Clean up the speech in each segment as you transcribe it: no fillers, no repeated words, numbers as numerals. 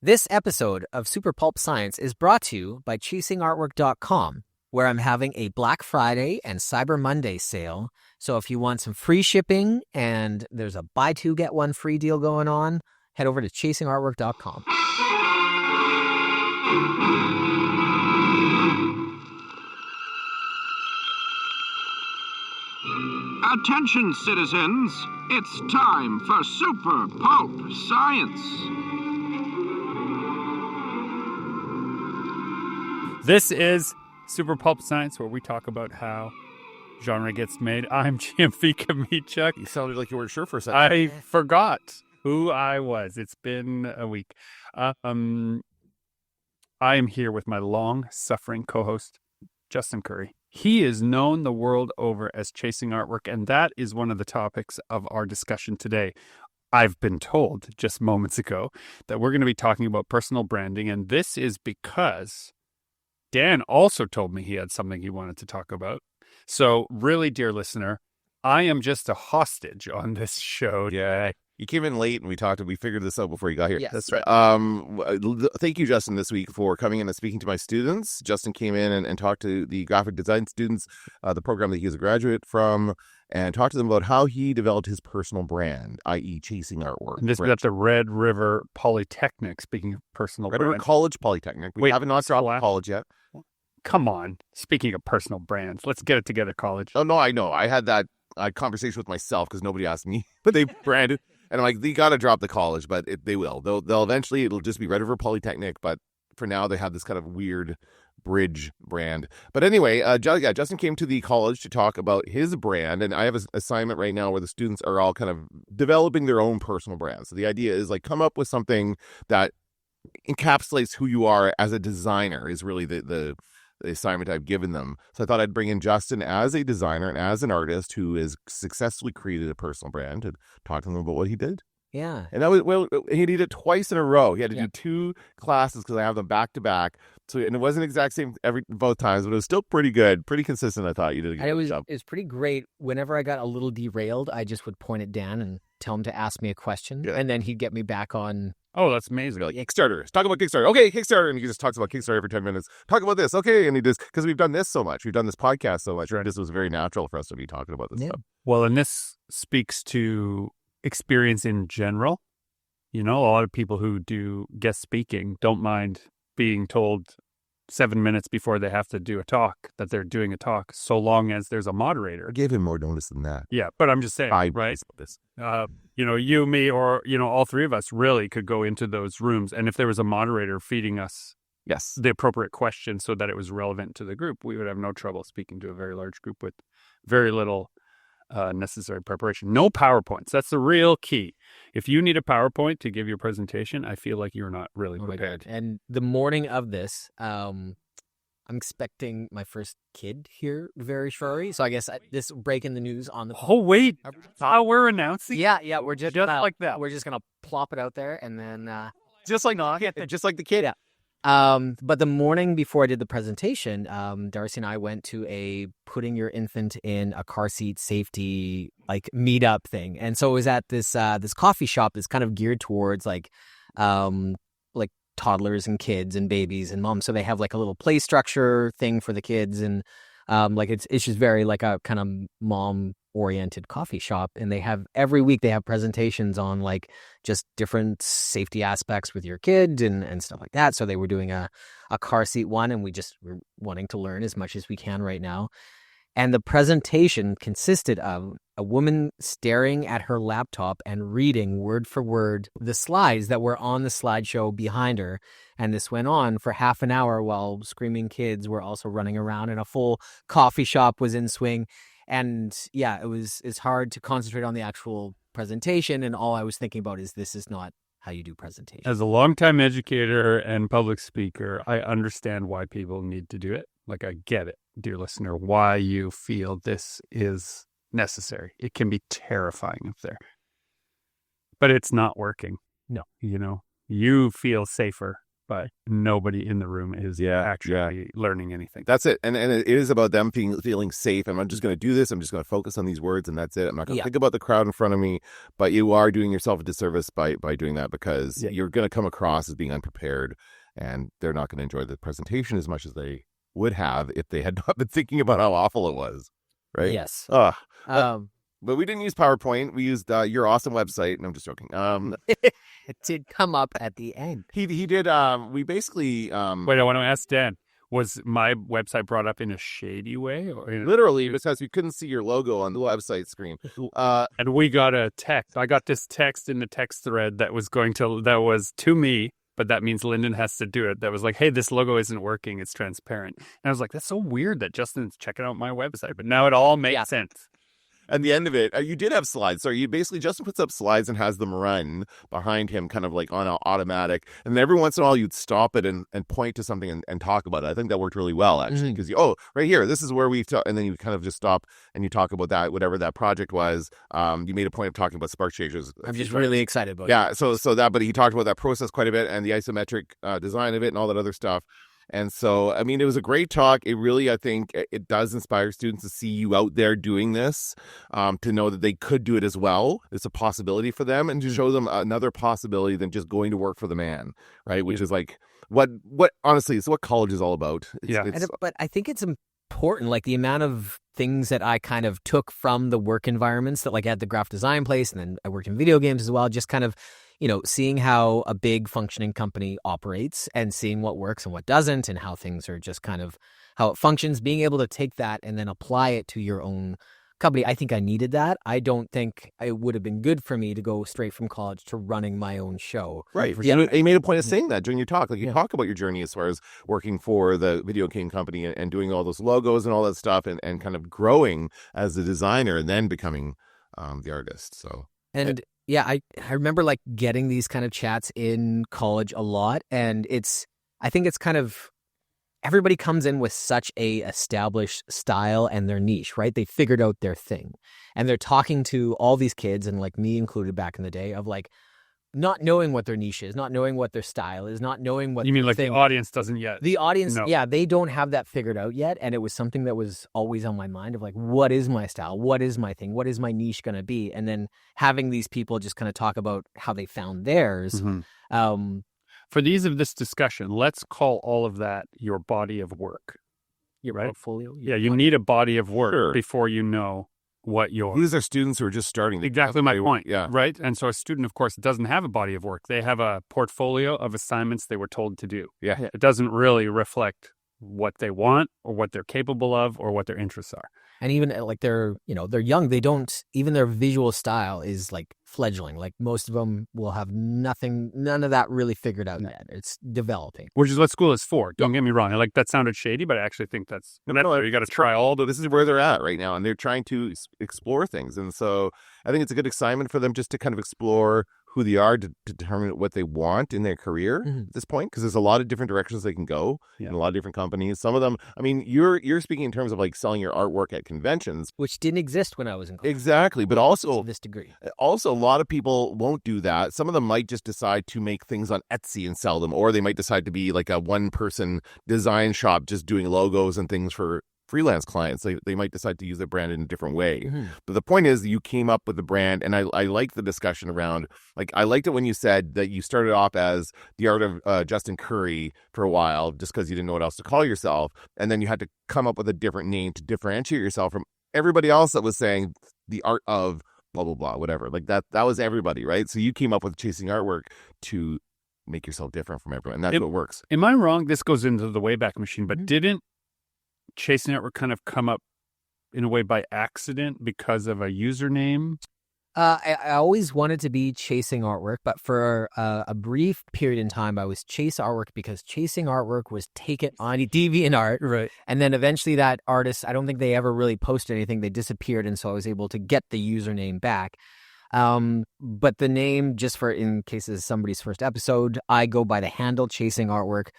This episode of Super Pulp Science is brought to you by ChasingArtwork.com, where I'm having a Black Friday and Cyber Monday sale. So if you want some free shipping and there's a buy two, get one free deal going on, head over to ChasingArtwork.com. Attention, citizens. It's time for Super Pulp Science. This is Super Pulp Science, where we talk about how genre gets made. I'm GMV Kamichuk. You sounded like you weren't sure for a second. I forgot who I was. It's been a week. I am here with my long-suffering co-host, Justin Curry. He is known the world over as Chasing Artwork, and that is one of the topics of our discussion today. I've been told just moments ago that we're going to be talking about personal branding, and this is because Dan also told me he had something he wanted to talk about. So really, dear listener, I am just a hostage on this show. Yeah, you came in late and we figured this out before you got here. Yes. That's right. Thank you, Justin, this week for coming in and speaking to my students. Justin came in and talked to the graphic design students, the program that he is a graduate from, and talked to them about how he developed his personal brand, i.e. Chasing Artwork. And this is at the Red River Polytechnic, speaking of personal Red brand. River College Polytechnic. We haven't dropped college yet. Come on. Speaking of personal brands, let's get it together, college. Oh, no, I know. I had that conversation with myself because nobody asked me, but they branded. And I'm like, they got to drop the college, but they will. They'll eventually, it'll just be Red River Polytechnic. But for now, they have this kind of weird bridge brand. But anyway, Justin came to the college to talk about his brand. And I have an assignment right now where the students are all kind of developing their own personal brand. So the idea is like, come up with something that encapsulates who you are as a designer is really the assignment I've given them. So I thought I'd bring in Justin as a designer and as an artist who has successfully created a personal brand and talk to them about what he did. Yeah. And that was, well, he did it twice in a row. He had to do two classes because I have them back to back. So, and it wasn't exact same both times, but it was still pretty good, pretty consistent. I thought you did a good job. It was pretty great. Whenever I got a little derailed, I just would point at Dan and tell him to ask me a question, and then he'd get me back on. Oh, that's amazing. Like Kickstarter. Talk about Kickstarter. Okay, Kickstarter. And he just talks about Kickstarter for 10 minutes. Talk about this. Okay. And he just, because we've done this so much. We've done this podcast so much. Right. This was very natural for us to be talking about this stuff. Well, and this speaks to experience in general. You know, a lot of people who do guest speaking don't mind being told 7 minutes before they have to do a talk that they're doing a talk, so long as there's a moderator. I gave him more notice than that. Yeah, but I'm just saying, right? This. You know, you, me, or, you know, all three of us really could go into those rooms. And if there was a moderator feeding us the appropriate question so that it was relevant to the group, we would have no trouble speaking to a very large group with very little necessary preparation. No PowerPoints. That's the real key. If you need a PowerPoint to give your presentation, I feel like you're not really prepared. And the morning of this, I'm expecting my first kid here very shortly. So I guess this breaking the news on the. Oh wait, how we're announcing? Yeah, we're just like that. We're just gonna plop it out there, and then just like the kid. Yeah. But the morning before I did the presentation, Darcy and I went to a putting your infant in a car seat safety like meetup thing, and so it was at this coffee shop that's kind of geared towards like toddlers and kids and babies and moms. So they have like a little play structure thing for the kids, and like it's just very like a kind of mom oriented coffee shop. And they have every week they have presentations on like just different safety aspects with your kid and stuff like that. So they were doing a car seat one, and we're wanting to learn as much as we can right now. And the presentation consisted of a woman staring at her laptop and reading word for word the slides that were on the slideshow behind her. And this went on for half an hour while screaming kids were also running around, and a full coffee shop was in swing. And yeah, it's hard to concentrate on the actual presentation. And all I was thinking about is this is not how you do presentations. As a longtime educator and public speaker, I understand why people need to do it. Like, I get it, dear listener, why you feel this is necessary. It can be terrifying up there, but it's not working. No. You know, you feel safer but nobody in the room is actually learning anything. That's it. And it is about them feeling safe. And I'm just going to do this. I'm just going to focus on these words, and that's it. I'm not going to think about the crowd in front of me. But you are doing yourself a disservice by doing that, because you're going to come across as being unprepared, and they're not going to enjoy the presentation as much as they would have if they had not been thinking about how awful it was. Right? Yes. But we didn't use PowerPoint. We used your awesome website. And I'm just joking. It did come up at the end. He did. We basically. Wait, I want to ask Dan. Was my website brought up in a shady way? Or literally, because we couldn't see your logo on the website screen. And we got a text. I got this text in the text thread that was to me, but that means Lyndon has to do it. That was like, hey, this logo isn't working. It's transparent. And I was like, that's so weird that Justin's checking out my website. But now it all makes sense. And the end of it, you did have slides. So you basically, Justin puts up slides and has them run behind him, kind of like on automatic. And every once in a while, you'd stop it and point to something and talk about it. I think that worked really well, actually, because right here, this is where we've talked. And then you kind of just stop and you talk about that, whatever that project was. You made a point of talking about spark chasers. I'm just really excited about it. Yeah. So that, but he talked about that process quite a bit, and the isometric design of it and all that other stuff. And so, I mean, it was a great talk. It really, I think, it does inspire students to see you out there doing this, to know that they could do it as well. It's a possibility for them, and to show them another possibility than just going to work for the man, right? Which is like what honestly, it's what college is all about. But I think it's important, like the amount of things that I kind of took from the work environments that, like, at the graphic design place, and then I worked in video games as well, just kind of, seeing how a big functioning company operates and seeing what works and what doesn't, and how things are just kind of how it functions, being able to take that and then apply it to your own company. I think I needed that. I don't think it would have been good for me to go straight from college to running my own show. Right. You made a point of saying that during your talk. Like, you talk about your journey as far as working for the video game company and doing all those logos and all that stuff, and kind of growing as a designer and then becoming the artist. So. And I remember like getting these kind of chats in college a lot, and I think it's kind of, everybody comes in with such a established style and their niche, right? They figured out their thing, and they're talking to all these kids, and like me included back in the day, of like not knowing what their niche is, not knowing what their style is, not knowing what you mean, like the audience doesn't yet. The audience, they don't have that figured out yet, and it was something that was always on my mind of like, what is my style? What is my thing? What is my niche going to be? And then having these people just kind of talk about how they found theirs. For the ease of this discussion, let's call all of that your body of work. Your portfolio? You need a body of work before you know what these are students who are just starting. Exactly my point. Yeah. Right. And so a student, of course, doesn't have a body of work. They have a portfolio of assignments they were told to do. Yeah. It doesn't really reflect what they want or what they're capable of or what their interests are. And even like they're young, they don't, even their visual style is like fledgling. Like most of them will have none of that really figured out yet. It's developing. Which is what school is for. Don't get me wrong. Like, that sounded shady, but I actually think that's you got to try all the. This is where they're at right now, and they're trying to explore things. And so I think it's a good assignment for them just to kind of explore who they are, to determine what they want in their career at this point, because there's a lot of different directions they can go in a lot of different companies. Some of them, I mean, you're speaking in terms of like selling your artwork at conventions, which didn't exist when I was in college. Exactly, but also to this degree. Also, a lot of people won't do that. Some of them might just decide to make things on Etsy and sell them, or they might decide to be like a one-person design shop just doing logos and things for freelance clients. They might decide to use their brand in a different way. But the point is, you came up with the brand, and I like the discussion around, like, I liked it when you said that you started off as the art of Justin Curry for a while, just because you didn't know what else to call yourself, and then you had to come up with a different name to differentiate yourself from everybody else that was saying the art of blah blah blah, whatever. Like that was everybody, right? So you came up with Chasing Artwork to make yourself different from everyone, and that's what works. Am I wrong? This goes into the Wayback Machine, but didn't Chasing Artwork kind of come up in a way by accident because of a username? I always wanted to be Chasing Artwork, but for a brief period in time, I was Chase Artwork because Chasing Artwork was taken on DeviantArt. Right. And then eventually that artist, I don't think they ever really posted anything. They disappeared, and so I was able to get the username back. But the name, just for in case this is somebody's first episode, I go by the handle Chasing Artwork,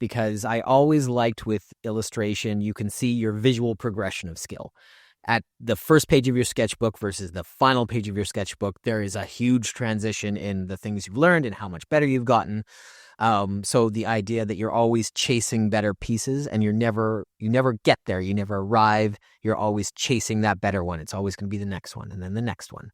because I always liked with illustration, you can see your visual progression of skill. At the first page of your sketchbook versus the final page of your sketchbook, there is a huge transition in the things you've learned and how much better you've gotten. So the idea that you're always chasing better pieces and you never get there, you never arrive, you're always chasing that better one. It's always going to be the next one and then the next one.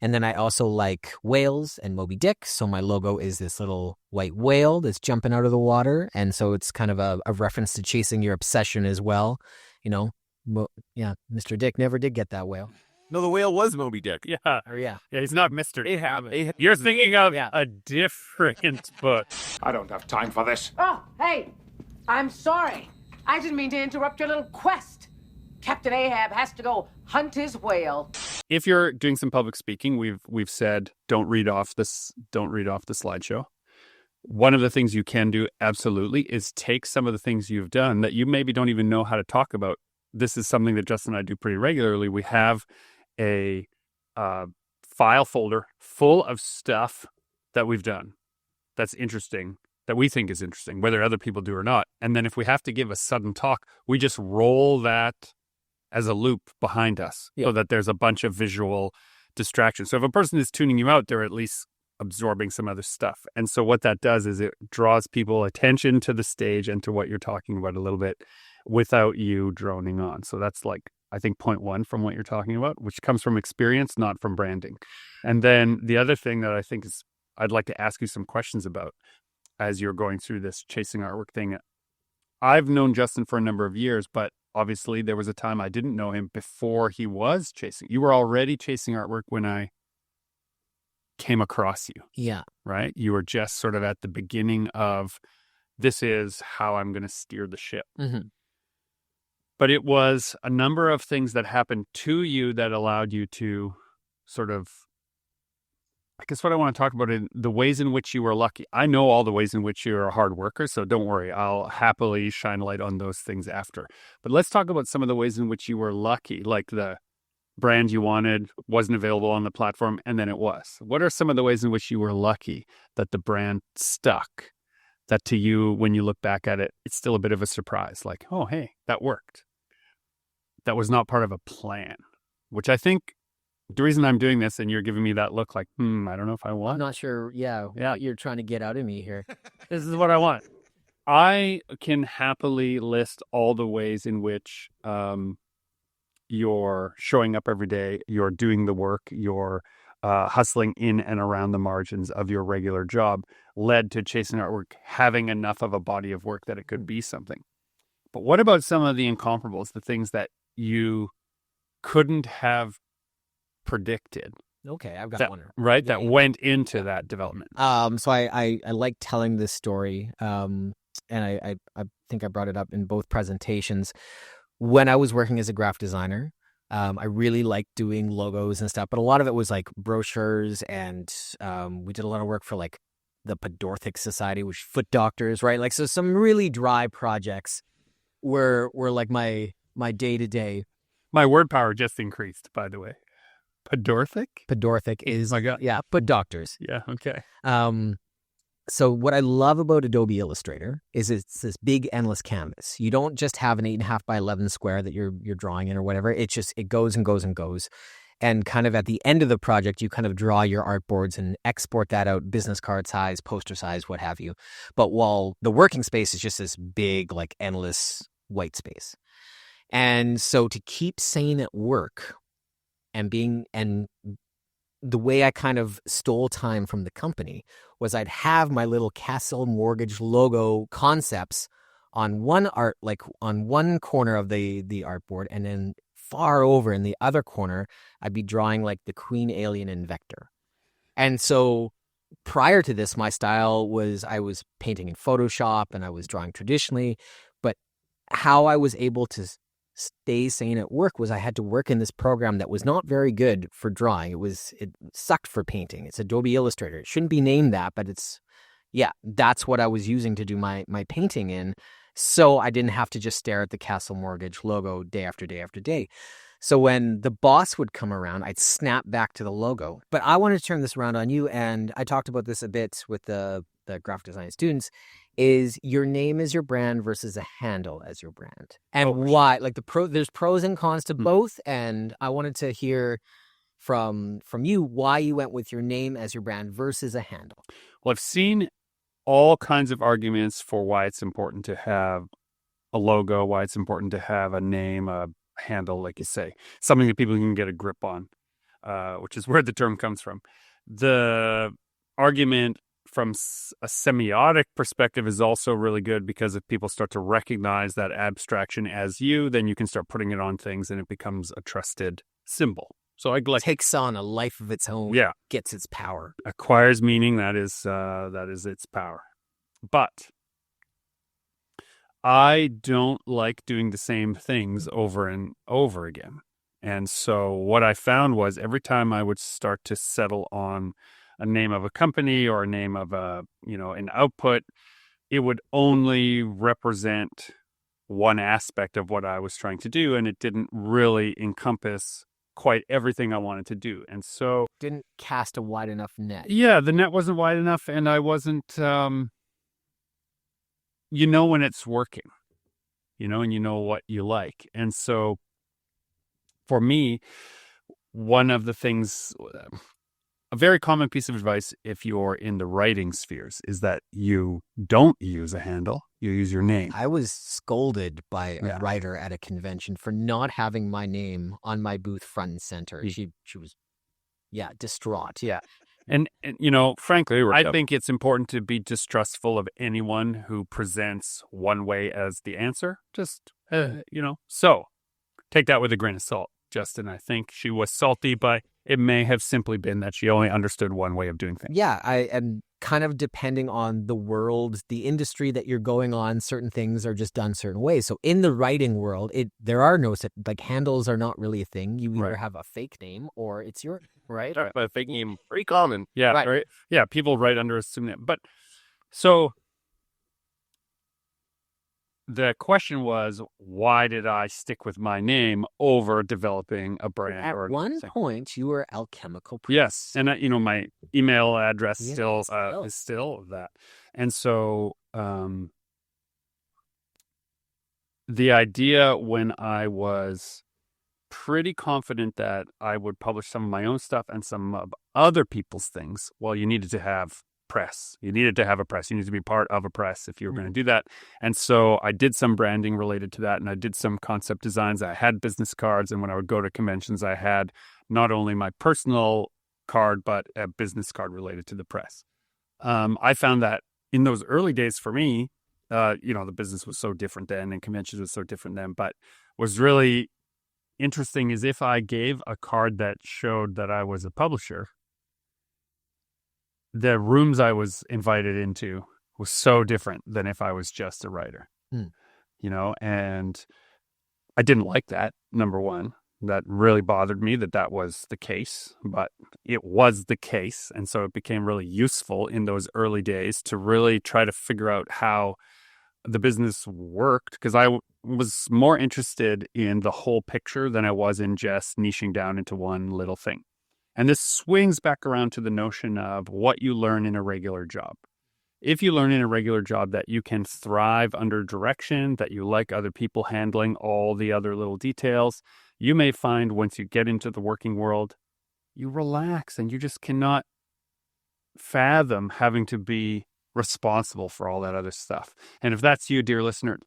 And then I also like whales and Moby Dick. So my logo is this little white whale that's jumping out of the water. And so it's kind of a reference to chasing your obsession as well. You know, Mr. Dick never did get that whale. No, the whale was Moby Dick. Yeah. Or yeah. Yeah, he's not Mr. Ahab. You're thinking of a different book. I don't have time for this. Oh, hey, I'm sorry. I didn't mean to interrupt your little quest. Captain Ahab has to go hunt his whale. If you're doing some public speaking, we've said don't read off the slideshow. One of the things you can do absolutely is take some of the things you've done that you maybe don't even know how to talk about. This is something that Justin and I do pretty regularly. We have a file folder full of stuff that we've done that's interesting, that we think is interesting, whether other people do or not. And then if we have to give a sudden talk, we just roll that as a loop behind us so that there's a bunch of visual distractions. So if a person is tuning you out, they're at least absorbing some other stuff. And so what that does is it draws people attention to the stage and to what you're talking about a little bit without you droning on. So that's like, I think, point one from what you're talking about, which comes from experience, not from branding. And then the other thing that I think is I'd like to ask you some questions about as you're going through this chasing artwork thing. I've known Justin for a number of years, but obviously there was a time I didn't know him before he was chasing. You were already chasing artwork when I came across you. Yeah. Right? You were just sort of at the beginning of, this is how I'm going to steer the ship. Mm-hmm. But it was a number of things that happened to you that allowed you to sort of, I guess what I want to talk about is the ways in which you were lucky. I know all the ways in which you're a hard worker, so don't worry. I'll happily shine light on those things after. But let's talk about some of the ways in which you were lucky, like the brand you wanted wasn't available on the platform, and then it was. What are some of the ways in which you were lucky that the brand stuck? That to you, when you look back at it, it's still a bit of a surprise. Like, oh, hey, that worked. That was not part of a plan, which I think the reason I'm doing this and you're giving me that look like, I don't know if I want. I'm not sure, what you're trying to get out of me here. This is what I want. I can happily list all the ways in which you're showing up every day, you're doing the work, you're hustling in and around the margins of your regular job led to chasing artwork having enough of a body of work that it could be something. But what about some of the incomparables, the things that you couldn't have predicted? Okay, I've got one. Right, that went into that development. So I like telling this story, and I think I brought it up in both presentations. When I was working as a graphic designer, I really liked doing logos and stuff, but a lot of it was like brochures, and we did a lot of work for like the Podorthic Society, which foot doctors, right? Like, so some really dry projects were like my day-to-day. My word power just increased, by the way. Podorthic? Podorthic is, my God. Yeah, foot doctors. Yeah, okay. So what I love about Adobe Illustrator is it's this big endless canvas. You don't just have an 8.5 by 11 square that you're drawing in or whatever. It goes and goes and goes. And kind of at the end of the project, you kind of draw your artboards and export that out, business card size, poster size, what have you. But while the working space is just this big, like endless white space. And so to keep sane at work and the way I kind of stole time from the company was I'd have my little Castle Mortgage logo concepts on one corner of the artboard, and then far over in the other corner, I'd be drawing like the Queen, Alien, and Vector. And so prior to this, my style was I was painting in Photoshop and I was drawing traditionally, but how I was able to stay sane at work was I had to work in this program that was not very good for drawing. It sucked for painting. It's Adobe Illustrator. It shouldn't be named that, but that's what I was using to do my painting in. So I didn't have to just stare at the Castle Mortgage logo day after day after day. So when the boss would come around, I'd snap back to the logo. But I wanted to turn this around on you, and I talked about this a bit with the graphic design students, is your name as your brand versus a handle as your brand. And why? Like there's pros and cons to both, and I wanted to hear from you why you went with your name as your brand versus a handle. Well, I've seen all kinds of arguments for why it's important to have a logo, why it's important to have a name, a handle, like you say, something that people can get a grip on, which is where the term comes from. The argument from a semiotic perspective is also really good, because if people start to recognize that abstraction as you, then you can start putting it on things and it becomes a trusted symbol. So I like Takes on a life of its own. Yeah. Gets its power. Acquires meaning. That is its power. But I don't like doing the same things over and over again. And so what I found was every time I would start to settle on a name of a company or a name of an output, it would only represent one aspect of what I was trying to do, and it didn't really encompass quite everything I wanted to do. And so Didn't cast a wide enough net. yeah, the net wasn't wide enough, and I wasn't when it's working, and you know what you like. And so for me, one of the things, a very common piece of advice if you're in the writing spheres, is that you don't use a handle, you use your name. I was scolded by a writer at a convention for not having my name on my booth front and center. She was, distraught. Yeah. And frankly, I think it's important to be distrustful of anyone who presents one way as the answer. Just, so take that with a grain of salt. Justin, I think she was salty, but it may have simply been that she only understood one way of doing things. Yeah, I am kind of depending on the world, the industry that you're going on. Certain things are just done certain ways. So in the writing world, there are no handles are not really a thing. You either have a fake name or it's your right. But a fake name, pretty common. Yeah, right. Yeah, people write under assume that. But so the question was, why did I stick with my name over developing a brand? At one point, you were Alchemical Press. Yes, and my email address is still that. And so the idea, when I was pretty confident that I would publish some of my own stuff and some of other people's things, well, you needed to have press. You needed to have a press. You needed to be part of a press if you were going to do that. And so I did some branding related to that, and I did some concept designs. I had business cards, and when I would go to conventions, I had not only my personal card, but a business card related to the press. I found that in those early days for me, the business was so different then, and conventions was so different then, but was really interesting is if I gave a card that showed that I was a publisher, the rooms I was invited into was so different than if I was just a writer, and I didn't like that, number one. That really bothered me that was the case, but it was the case. And so it became really useful in those early days to really try to figure out how the business worked, because I was more interested in the whole picture than I was in just niching down into one little thing. And this swings back around to the notion of what you learn in a regular job. If you learn in a regular job that you can thrive under direction, that you like other people handling all the other little details, you may find once you get into the working world, you relax and you just cannot fathom having to be responsible for all that other stuff. And if that's you, dear listener,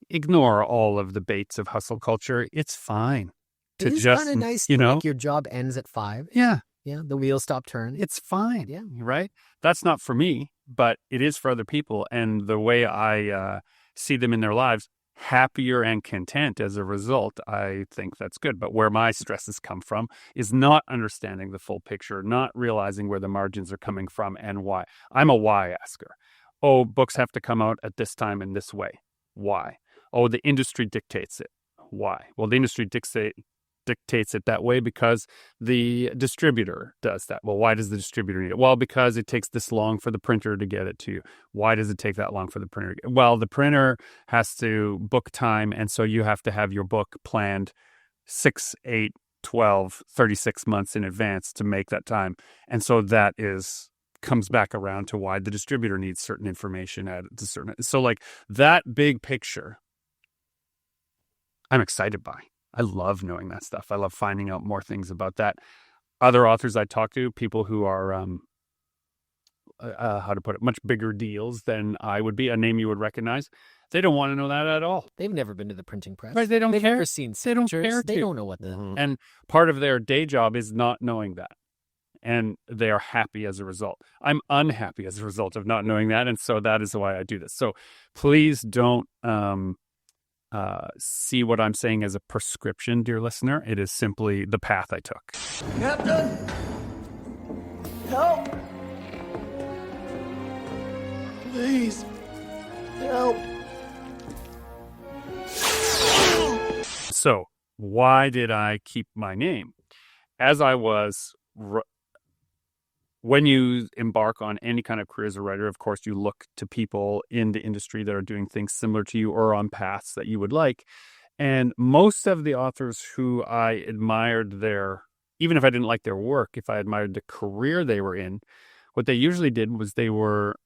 ignore all of the baits of hustle culture. It's fine. It is kind of nice to like your job ends at 5. Yeah. Yeah, the wheels stop turning. It's fine. Yeah. Right? That's not for me, but it is for other people. And the way I see them in their lives, happier and content as a result, I think that's good. But where my stresses come from is not understanding the full picture, not realizing where the margins are coming from and why. I'm a why asker. Oh, books have to come out at this time in this way. Why? Oh, the industry dictates it. Why? Well, the industry dictates it that way because the distributor does that. Well, why does the distributor need it? Well, because it takes this long for the printer to get it to you. Why does it take that long for the printer? Well, the printer has to book time, and so you have to have your book planned 6, 8, 12, 36 months in advance to make that time. And so that comes back around to why the distributor needs certain information at a certain. So like that big picture, I'm excited by. I love knowing that stuff. I love finding out more things about that. Other authors I talk to, people who are how to put it, much bigger deals than I would be, a name you would recognize. They don't want to know that at all. They've never been to the printing press. Right, they don't They've care. never seen They don't signatures. care They to. don't know what the... And part of their day job is not knowing that. And they are happy as a result. I'm unhappy as a result of not knowing that. And so that is why I do this. So please don't see what I'm saying as a prescription, dear listener. It is simply the path I took. Captain! Help! Please, help! So why did I keep my name? As I was... When you embark on any kind of career as a writer, of course, you look to people in the industry that are doing things similar to you or on paths that you would like. And most of the authors who I admired even if I didn't like their work, if I admired the career they were in, what they usually did was they were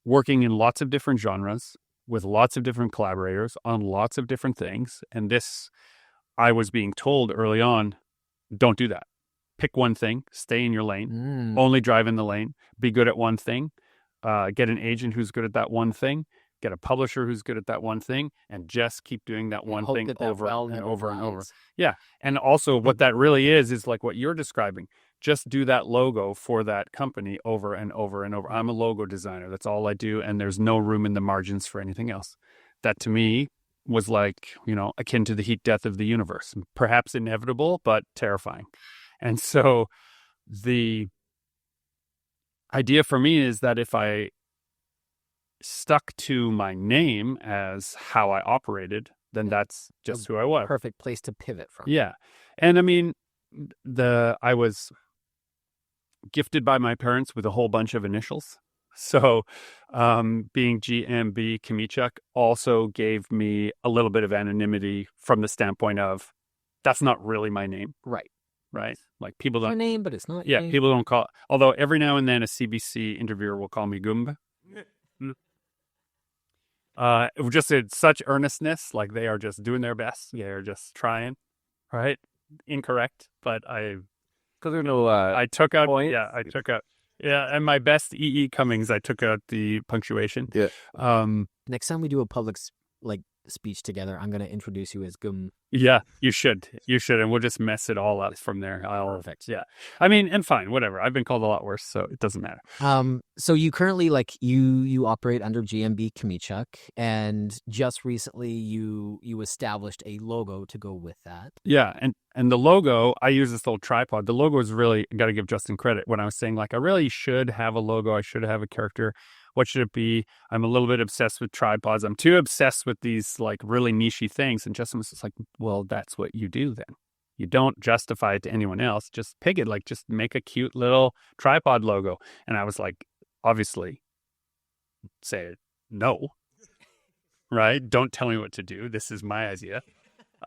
working in lots of different genres with lots of different collaborators on lots of different things. And this, I was being told early on, don't do that. Pick one thing, stay in your lane, only drive in the lane, be good at one thing, get an agent who's good at that one thing, get a publisher who's good at that one thing, and just keep doing that one thing over and over and over. Yeah. And also what that really is like what you're describing. Just do that logo for that company over and over and over. I'm a logo designer. That's all I do. And there's no room in the margins for anything else. That to me was like, akin to the heat death of the universe. Perhaps inevitable, but terrifying. And so the idea for me is that if I stuck to my name as how I operated, then that's just who I was. Perfect place to pivot from. Yeah. And I mean, I was gifted by my parents with a whole bunch of initials. So being GMB Kamichuk also gave me a little bit of anonymity from the standpoint of that's not really my name. Right. Like people don't... It's my name, but it's not. Yeah, people don't call... Although every now and then a CBC interviewer will call me Goomba. Just in such earnestness, like they are just doing their best. They're just trying. Right? Incorrect. But Because there's no I took out... points. Yeah, I took out... Yeah, and my best E.E. Cummings, I took out the punctuation. Yeah. Next time we do a public speech together, I'm going to introduce you as Gum. Yeah, you should, and we'll just mess it all up from there. Perfect. Yeah, I mean, and fine, whatever. I've been called a lot worse, so it doesn't matter. So you currently you operate under GMB Kamichuk, and just recently you established a logo to go with that. Yeah, and the logo, I use this little tripod. The logo is really, got to give Justin credit when I was saying I really should have a logo. I should have a character. What should it be? I'm a little bit obsessed with tripods. I'm too obsessed with these really nichey things. And Justin was just like, well, that's what you do then. You don't justify it to anyone else. Just pick it. Just make a cute little tripod logo. And I was like, obviously, say no. Right? Don't tell me what to do. This is my idea.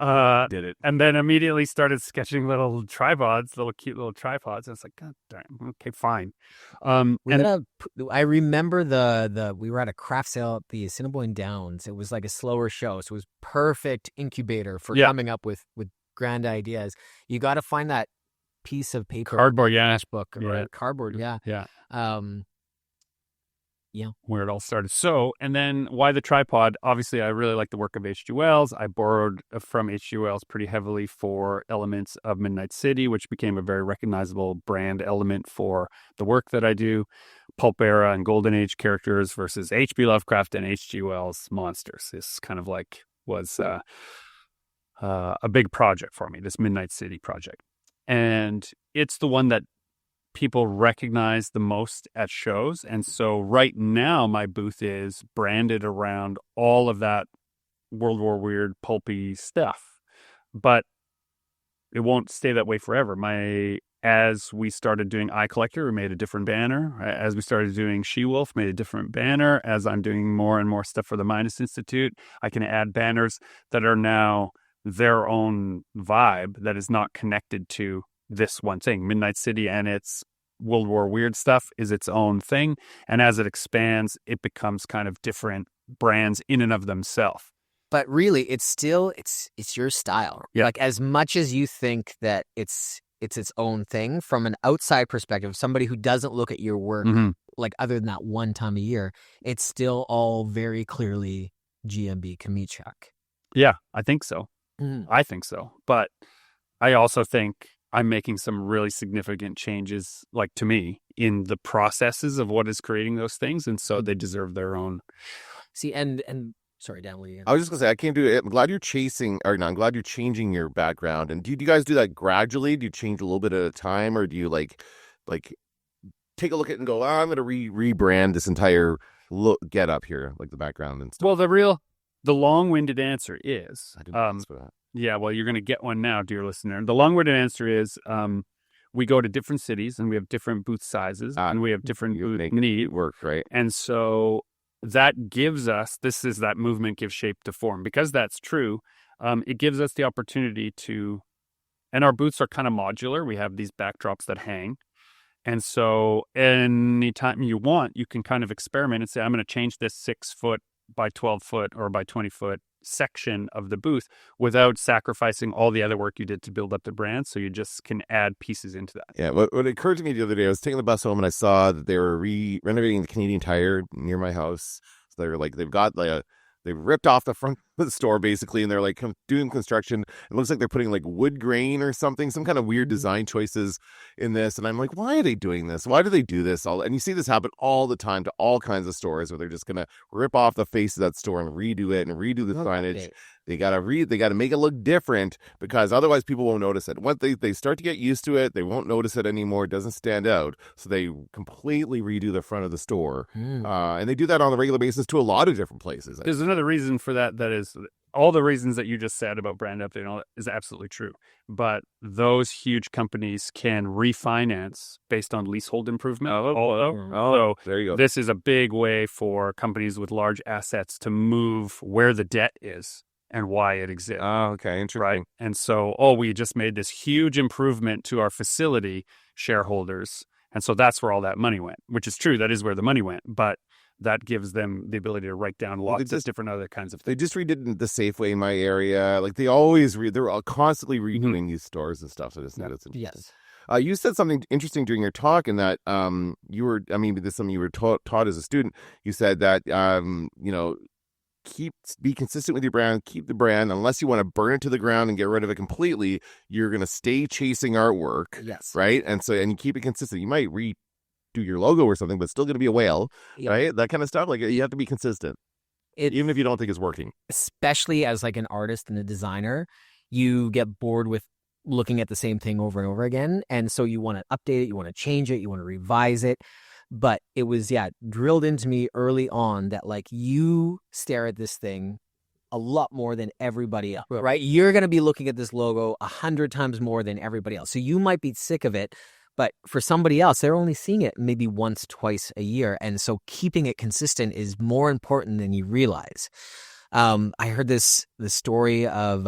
Did it. And then immediately started sketching little tripods, cute little tripods. And it's like, God darn, okay, fine. I remember we were at a craft sale at the Assiniboine Downs. It was like a slower show, so it was perfect incubator for coming up with grand ideas. You got to find that piece of paper, cardboard, book or cardboard, yeah. Yeah. Where it all started. So, and then why the tripod? Obviously, I really like the work of H.G. Wells. I borrowed from H.G. Wells pretty heavily for elements of Midnight City, which became a very recognizable brand element for the work that I do. Pulp era and Golden Age characters versus H.P. Lovecraft and H.G. Wells monsters. This kind of was a big project for me, this Midnight City project. And it's the one that people recognize the most at shows. And so right now my booth is branded around all of that World War weird pulpy stuff, but it won't stay that way forever. As we started doing Eye Collector, we made a different banner. As we started doing She-Wolf, made a different banner. As I'm doing more and more stuff for the Midas Institute, I can add banners that are now their own vibe that is not connected to this one thing. Midnight City and its World War weird stuff is its own thing. And as it expands, it becomes kind of different brands in and of themselves. But really, it's your style. Yeah. As much as you think that it's its own thing, from an outside perspective, somebody who doesn't look at your work like other than that one time a year, it's still all very clearly GMB Kamichak. Yeah, I think so. Mm. I think so. But I also think I'm making some really significant changes, like to me, in the processes of what is creating those things. And so they deserve their own. See, and sorry, Dan, what do you? I was just gonna say I came to it. I'm glad you're I'm glad you're changing your background. And do you guys do that gradually? Do you change a little bit at a time, or do you like take a look at it and go, I'm gonna rebrand this entire get up here, like the background and stuff? Well, the long-winded answer is, I didn't ask for that. yeah, well, you're going to get one now, dear listener. The long-winded answer is, we go to different cities and we have different booth sizes and we have different booth needs. It works, right? And so that gives us, this is that movement gives shape to form. Because that's true, it gives us the opportunity to, and our booths are kind of modular. We have these backdrops that hang. And so anytime you want, you can kind of experiment and say, I'm going to change this 6 foot by 12 foot or by 20 foot section of the booth without sacrificing all the other work you did to build up the brand. So you just can add pieces into that. Yeah. What occurred to me the other day, I was taking the bus home and I saw that they were renovating the Canadian Tire near my house. So they're like, they've ripped off the front of the store basically, and they're like doing construction. It looks like they're putting like wood grain or something, some kind of weird design choices in this. And I'm like, why are they doing this? Why do they do this? And you see this happen all the time to all kinds of stores where they're just gonna rip off the face of that store and redo it and redo the signage. They gotta make it look different because otherwise people won't notice it. Once they start to get used to it, they won't notice it anymore. It doesn't stand out. So they completely redo the front of the store. And they do that on a regular basis to a lot of different places. There's another reason for that. That is all the reasons that you just said about brand update and all that is absolutely true. But those huge companies can refinance based on leasehold improvement. Oh, there you go. This is a big way for companies with large assets to move where the debt is and why it exists. Oh, okay. Interesting. Right. And so, we just made this huge improvement to our facility, shareholders. And so that's where all that money went, which is true. That is where the money went. But that gives them the ability to write down lots of different other kinds of things. They just redid the Safeway in my area. Like they always they're constantly redoing these stores and stuff. So that's interesting. Yes. You said something interesting during your talk in that this is something you were taught as a student. You said that be consistent with your brand, keep the brand. Unless you want to burn it to the ground and get rid of it completely, you're going to stay chasing artwork. Yes. Right. And you keep it consistent. You might redo your logo or something, but it's still going to be a whale. Yep. Right. That kind of stuff. Like you have to be consistent, even if you don't think it's working. Especially as like an artist and a designer, you get bored with looking at the same thing over and over again. And so you want to update it. You want to change it. You want to revise it. But it was, drilled into me early on that like you stare at this thing a lot more than everybody else, right? You're going to be looking at this logo 100 times more than everybody else. So you might be sick of it, but for somebody else, they're only seeing it maybe once, twice a year. And so keeping it consistent is more important than you realize. I heard the story of,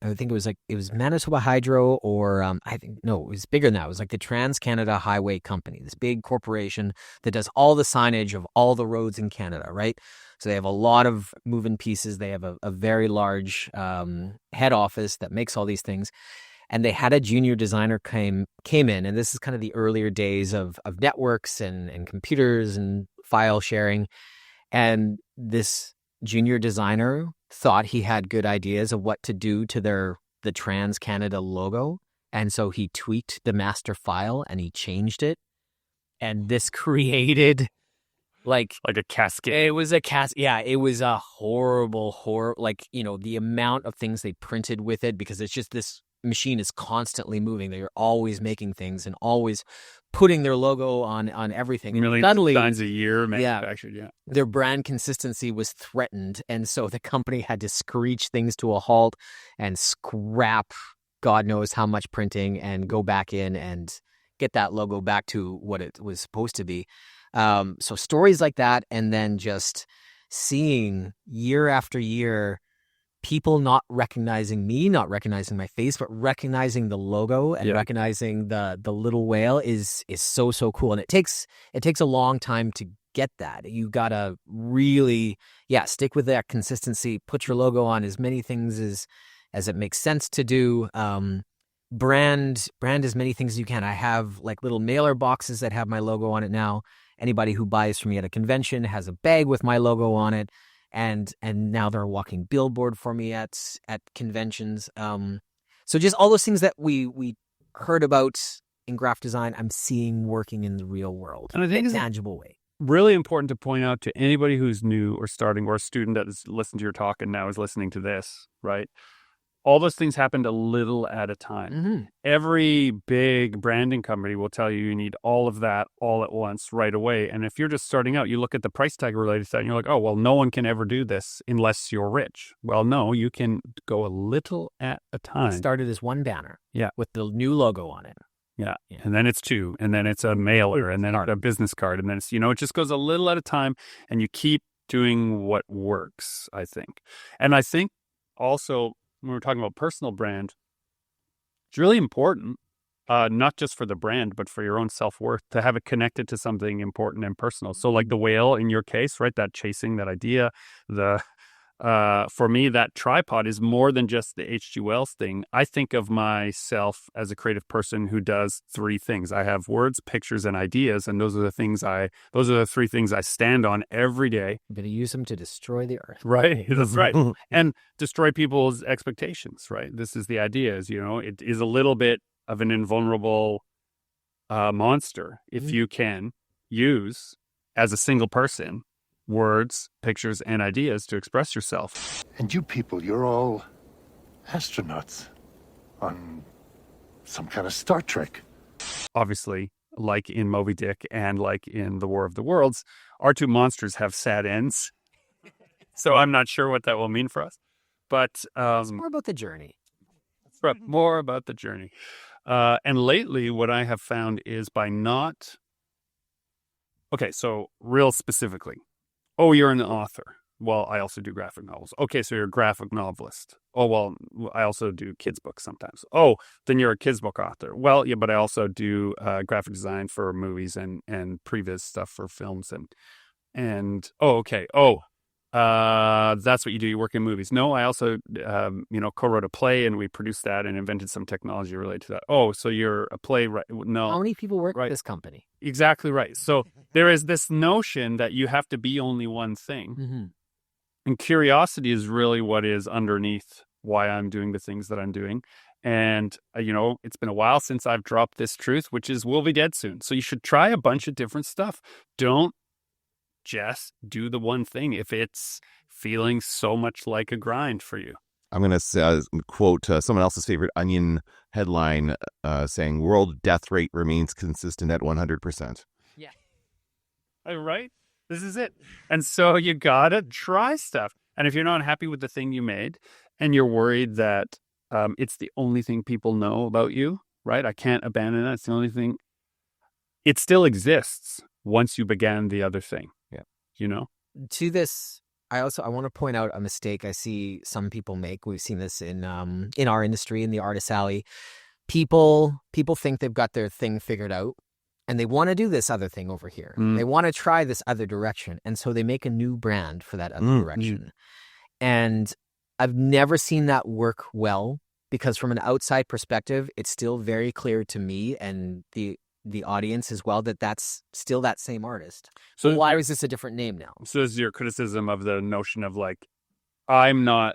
I think it was Manitoba Hydro or it was bigger than that. It was like the Trans-Canada Highway Company, this big corporation that does all the signage of all the roads in Canada, right? So they have a lot of moving pieces. They have a very large head office that makes all these things. And they had a junior designer came in, and this is kind of the earlier days of networks and computers and file sharing. And this junior designer thought he had good ideas of what to do to the Trans-Canada logo. And so he tweaked the master file and he changed it. And this created like a cascade. It was a it was a horrible, the amount of things they printed with it, because it's just this machine is constantly moving. They're always making things and always putting their logo on everything. Millions of designs a year manufactured, Their brand consistency was threatened, and so the company had to screech things to a halt and scrap God knows how much printing and go back in and get that logo back to what it was supposed to be. So stories like that, and then just seeing year after year people not recognizing me, not recognizing my face, but recognizing the logo and recognizing the little whale is so cool. And it takes a long time to get that. You gotta really stick with that consistency, put your logo on as many things as it makes sense to do. Brand as many things as you can. I have like little mailer boxes that have my logo on it now, anybody who buys from me at a convention has a bag with my logo on it. And now they're a walking billboard for me at conventions. So just all those things that we heard about in graphic design, I'm seeing working in the real world, and I think in it's a tangible way. Really important to point out to anybody who's new or starting, or a student that has listened to your talk and now is listening to this, right? All those things happened a little at a time. Mm-hmm. Every big branding company will tell you need all of that all at once right away. And if you're just starting out, you look at the price tag related to that and you're like, oh, well, no one can ever do this unless you're rich. Well, no, you can go a little at a time. It started as one banner, Yeah, with the new logo on it. Yeah. And then it's 2, and then it's a mailer, and then a business card, and then it's, it just goes a little at a time, and you keep doing what works, I think. And I think also when we're talking about personal brand, it's really important, not just for the brand, but for your own self-worth, to have it connected to something important and personal. So like the whale in your case, right? That chasing that idea, for me, that tripod is more than just the H.G. Wells thing. I think of myself as a creative person who does 3 things. I have words, pictures, and ideas, and those are the 3 things I stand on every day. I'm going to use them to destroy the earth. Right, that's right. And destroy people's expectations, right? This is the idea, it is a little bit of an invulnerable monster if you can use, as a single person, words, pictures, and ideas to express yourself. And you people, you're all astronauts on some kind of Star Trek. Obviously, like in Moby Dick and like in The War of the Worlds, our 2 monsters have sad ends. So I'm not sure what that will mean for us. But it's more about the journey. More about the journey. And lately, what I have found is by not... Okay, so real specifically, oh, you're an author. Well, I also do graphic novels. Okay, so you're a graphic novelist. Oh, well, I also do kids' books sometimes. Oh, then you're a kids' book author. Well, yeah, but I also do graphic design for movies and previs stuff for films and oh, okay. Oh, that's what you do. You work in movies. No, I also, co-wrote a play and we produced that and invented some technology related to that. Oh, so you're a playwright. No. How many people work right. at this company? Exactly right. So there is this notion that you have to be only one thing. Mm-hmm. And curiosity is really what is underneath why I'm doing the things that I'm doing. And, it's been a while since I've dropped this truth, which is we'll be dead soon. So you should try a bunch of different stuff. Don't just do the one thing if it's feeling so much like a grind for you. I'm going to quote someone else's favorite Onion headline saying, world death rate remains consistent at 100%. Yeah. Right? This is it. And so you got to try stuff. And if you're not happy with the thing you made and you're worried that it's the only thing people know about you, right? I can't abandon that. It's the only thing. It still exists once you began the other thing. Yeah. To this, I want to point out a mistake I see some people make. We've seen this in our industry, in the artist alley. People think they've got their thing figured out, and they want to do this other thing over here. They want to try this other direction, and so they make a new brand for that other direction. And I've never seen that work well, because from an outside perspective, it's still very clear to me and the audience as well that that's still that same artist. So why is this a different name now? So is your criticism of the notion of like, I'm not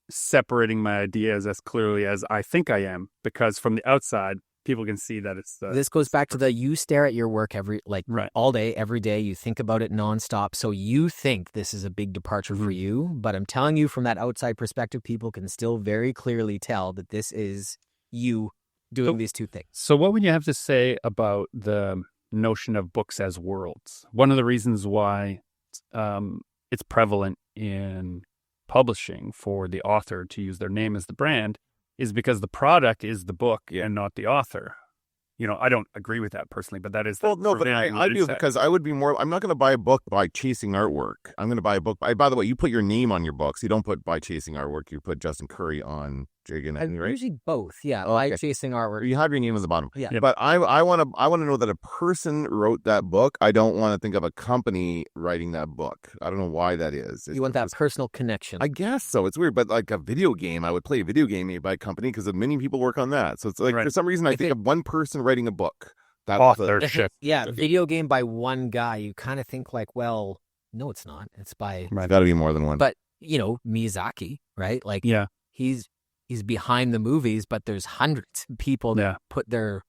separating my ideas as clearly as I think I am, because from the outside, people can see that it's this goes back to you stare at your work right. all day, every day. You think about it nonstop. So you think this is a big departure for you. But I'm telling you, from that outside perspective, people can still very clearly tell that this is you doing these 2 things. So what would you have to say about the notion of books as worlds? One of the reasons why it's prevalent in publishing for the author to use their name as the brand is because the product is the book and not the author. I don't agree with that personally, but that is... Well, no, but I do, because I would be more... I'm not going to buy a book by chasing artwork. I'm going to buy a book... By the way, you put your name on your books. You don't put by chasing artwork. You put Justin Curry on Jig and Henry, right? Usually both, yeah. By chasing artwork. You have your name at the bottom. Yeah. But I want to know that a person wrote that book. I don't want to think of a company writing that book. I don't know why that is. You want that personal connection. I guess so. It's weird, but like a video game, I would play a video game made by a company because many people work on that. So it's like, for some reason, I think of one person writing a book. authorship. Yeah, video game by one guy. You kind of think like, well, no, it's not. It's by, It's got to be more than one. but Miyazaki, right? Like, Yeah. he's behind the movies, but there's hundreds of people that put their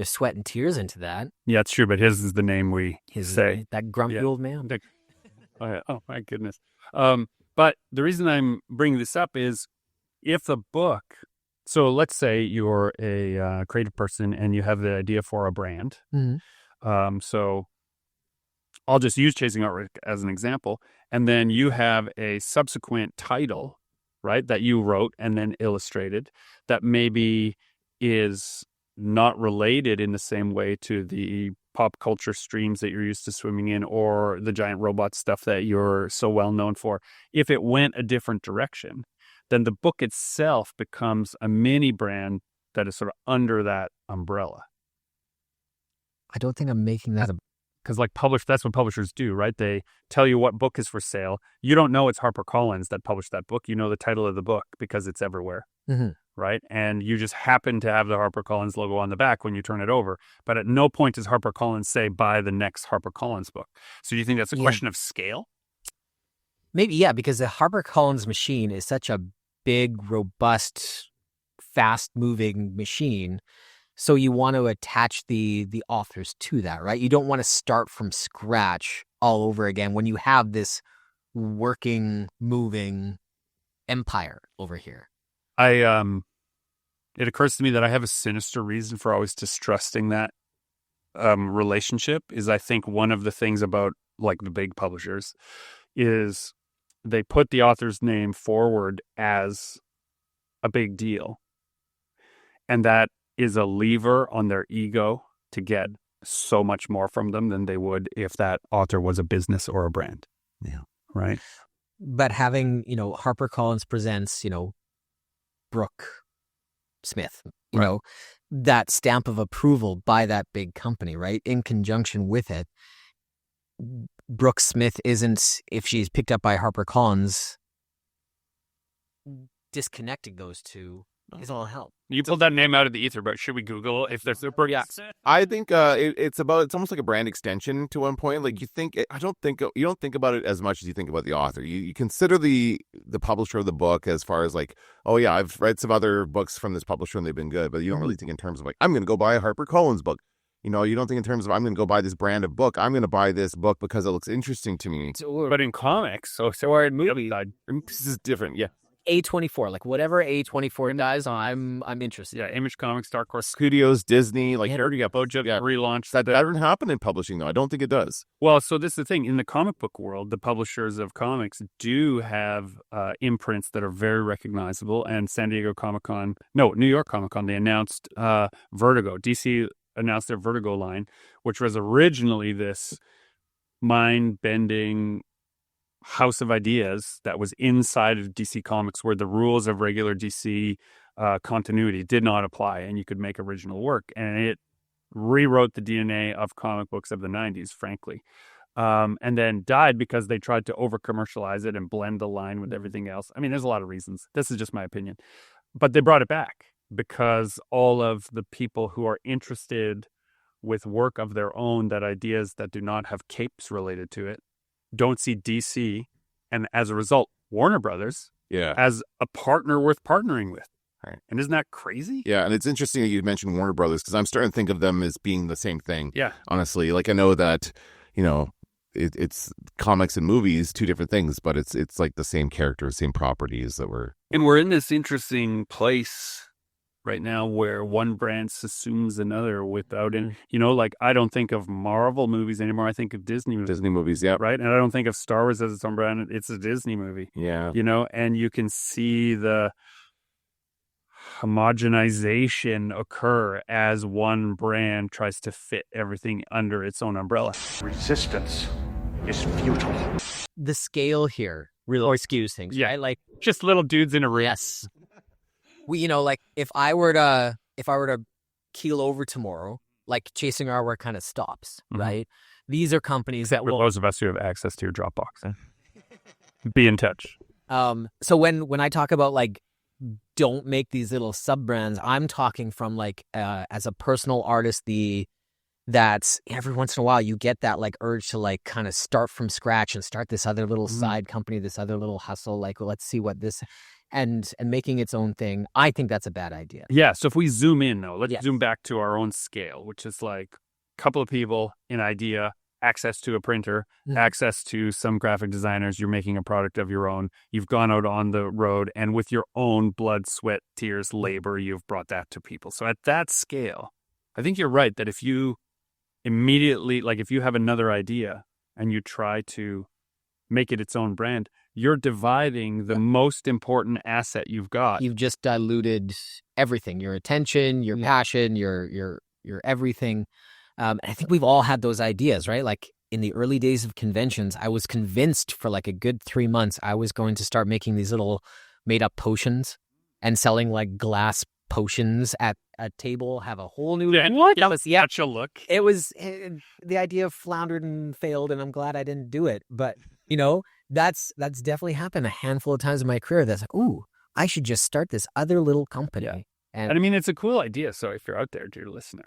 sweat and tears into that. Yeah, it's true, but his is the name we say. That grumpy old man. Oh, my goodness. But the reason I'm bringing this up is if the book, so let's say you're a creative person and you have the idea for a brand. Mm-hmm. So I'll just use Chasing Artwork as an example. And then you have a subsequent title, right, that you wrote and then illustrated that maybe is not related in the same way to the pop culture streams that you're used to swimming in or the giant robot stuff that you're so well known for. If it went a different direction, then the book itself becomes a mini brand that is sort of under that umbrella. I don't think I'm making that Because that's what publishers do, right? They tell you what book is for sale. You don't know it's HarperCollins that published that book. You know the title of the book because it's everywhere, right? And you just happen to have the HarperCollins logo on the back when you turn it over. But at no point does HarperCollins say, buy the next HarperCollins book. So do you think that's a question of scale? Maybe, yeah, because the HarperCollins machine is such a big, robust, fast-moving machine. So you want to attach the authors to that, right? You don't want to start from scratch all over again when you have this working, moving empire over here. It occurs to me that I have a sinister reason for always distrusting that relationship. Is I think one of the things about like the big publishers is they put the author's name forward as a big deal, and that is a lever on their ego to get so much more from them than they would if that author was a business or a brand. Yeah. Right. But having, HarperCollins presents, Brooke Smith, you know, that stamp of approval by that big company, right? In conjunction with it, Brooke Smith isn't, if she's picked up by HarperCollins, disconnecting those two is all help. You pulled that name out of the ether, but should we Google if there's a Brooke? I think it's almost like a brand extension to one point. Like you don't think about it as much as you think about the author. You consider the publisher of the book as far as like, oh yeah, I've read some other books from this publisher and they've been good, but you don't really think in terms of like, I'm going to go buy a HarperCollins book. You don't think in terms of I'm going to go buy this brand of book. I'm going to buy this book because it looks interesting to me. But in comics, or in movies, this is different. Yeah. A24, like whatever A24 does, I'm interested. Yeah, Image Comics, Dark Horse Studios, Disney, like BoJack relaunched. That doesn't happen in publishing, though. I don't think it does. Well, so this is the thing. In the comic book world, the publishers of comics do have imprints that are very recognizable. And New York Comic Con, they announced Vertigo. DC announced their Vertigo line, which was originally this mind-bending house of ideas that was inside of DC Comics where the rules of regular DC continuity did not apply and you could make original work. And it rewrote the DNA of comic books of the 90s, frankly. And then died because they tried to over-commercialize it and blend the line with everything else. I mean, there's a lot of reasons. This is just my opinion. But they brought it back because all of the people who are interested with work of their own, that ideas that do not have capes related to it, don't see DC, and as a result, Warner Brothers as a partner worth partnering with. Right. And isn't that crazy? Yeah, and it's interesting that you mentioned Warner Brothers because I'm starting to think of them as being the same thing. Yeah. Honestly, like I know that, it's comics and movies, two different things, but it's like the same characters, same properties that were. And we're in this interesting place right now where one brand assumes another without any, like I don't think of Marvel movies anymore. I think of Disney movies. Disney movies, yeah. Right. And I don't think of Star Wars as its own brand. It's a Disney movie. Yeah. And you can see the homogenization occur as one brand tries to fit everything under its own umbrella. Resistance is futile. The scale here really skews things, right? Like just little dudes in a race. Yes. Like if I were to keel over tomorrow, like Chasing Artwork kind of stops, right? These are companies that will. For those of us who have access to your Dropbox, be in touch. So when I talk about like, don't make these little sub brands, I'm talking from like as a personal artist, the that every once in a while you get that like urge to like kind of start from scratch and start this other little side company, this other little hustle, like, well, let's see what this, and making its own thing. I think that's a bad idea. Yeah. So if we zoom in though, let's Yes. zoom back to our own scale, which is like a couple of people, an idea, access to a printer, access to some graphic designers. You're making a product of your own. You've gone out on the road and with your own blood, sweat, tears, labor, you've brought that to people. So at that scale, I think you're right that if you immediately, like if you have another idea and you try to make it its own brand, you're dividing the most important asset you've got. You've just diluted everything, your attention, your passion, your everything. And I think we've all had those ideas, right? Like in the early days of conventions, I was convinced for like a good 3 months, I was going to start making these little made up potions and selling like glass potions at a table, have a whole new Such a look. It was the idea floundered and failed, and I'm glad I didn't do it. But you know, that's definitely happened a handful of times in my career. That's like, ooh, I should just start this other little company. Yeah. And I mean, it's a cool idea. So if you're out there, dear listener,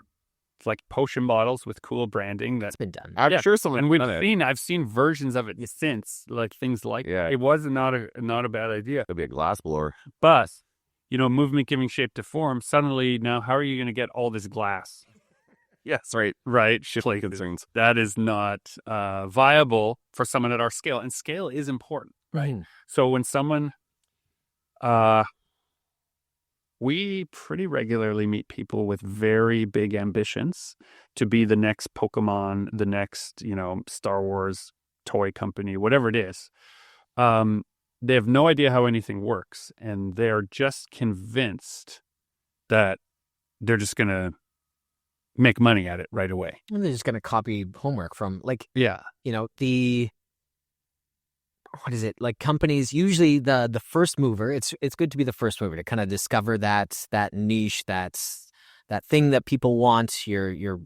it's like potion bottles with cool branding. That's it's been done. I'm sure someone and I've seen versions of it since, like things like that. It was not a bad idea. It'll be a glass blower. But you know, movement giving shape to form. Suddenly, now how are you going to get all this glass? Yes, right. Right. Shifting concerns. That is not viable for someone at our scale, and scale is important, right? So when someone, we pretty regularly meet people with very big ambitions to be the next Pokemon, the next, you know, Star Wars toy company, whatever it is. They have no idea how anything works, and they're just convinced that they're just going to make money at it right away. And they're just going to copy homework from like, you know, what is it? Like companies, usually the first mover, it's good to be the first mover to kind of discover that niche, that thing that people want. You're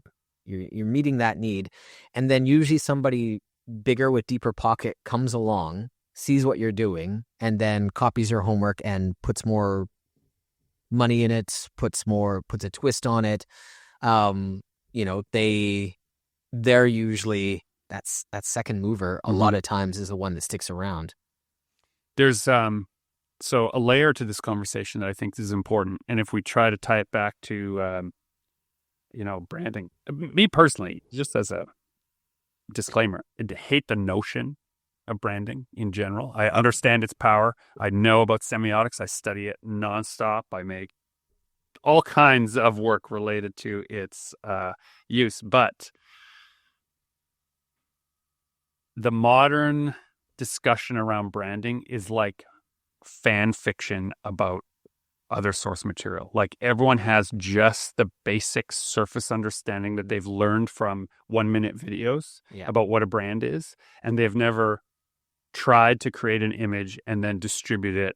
meeting that need. And then usually somebody bigger with deeper pocket comes along, sees what you're doing, and then copies your homework and puts more money in it, puts a twist on it. You know, they're usually that second mover a lot of times is the one that sticks around. There's so a layer to this conversation that I think is important, and if we try to tie it back to you know, branding, me personally, just as a disclaimer, I hate the notion of branding in general. I understand its power. I know about semiotics. I study it nonstop. I make all kinds of work related to its use. But the modern discussion around branding is like fan fiction about other source material. Like everyone has just the basic surface understanding that they've learned from 1-minute videos about what a brand is, and they've never tried to create an image and then distribute it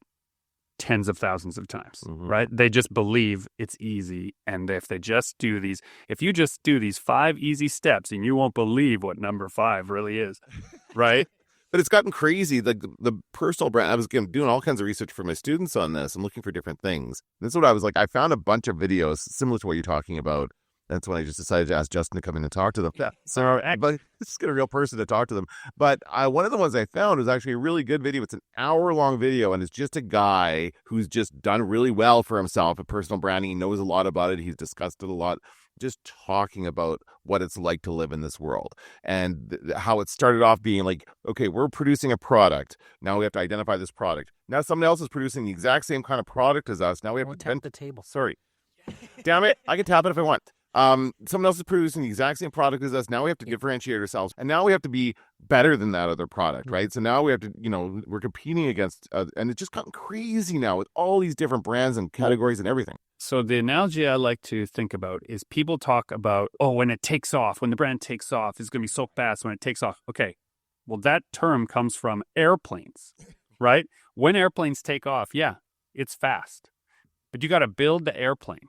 tens of thousands of times, right? They just believe it's easy, and if you just do these 5 easy steps, and you won't believe what number 5 really is, right? But it's gotten crazy. The personal brand, I was doing all kinds of research for my students on this and looking for different things. This is what I was like. I found a bunch of videos similar to what you're talking about. That's when I just decided to ask Justin to come in and talk to them. Yeah. So, but just get a real person to talk to them. But one of the ones I found was actually a really good video. It's an hour-long video, and it's just a guy who's just done really well for himself at personal branding. He knows a lot about it. He's discussed it a lot. Just talking about what it's like to live in this world and how it started off being like, okay, we're producing a product. Now we have to identify this product. Now someone else is producing the exact same kind of product as us. Now we have to tap the table. Sorry. Damn it. I can tap it if I want. Someone else is producing the exact same product as us. Now we have to differentiate ourselves, and now we have to be better than that other product, right? So now we have to, we're competing against, and it's just gotten crazy now with all these different brands and categories and everything. So the analogy I like to think about is people talk about, when it takes off, when the brand takes off, it's going to be so fast when it takes off. Okay, well, that term comes from airplanes, right? When airplanes take off, yeah, it's fast, but you got to build the airplane.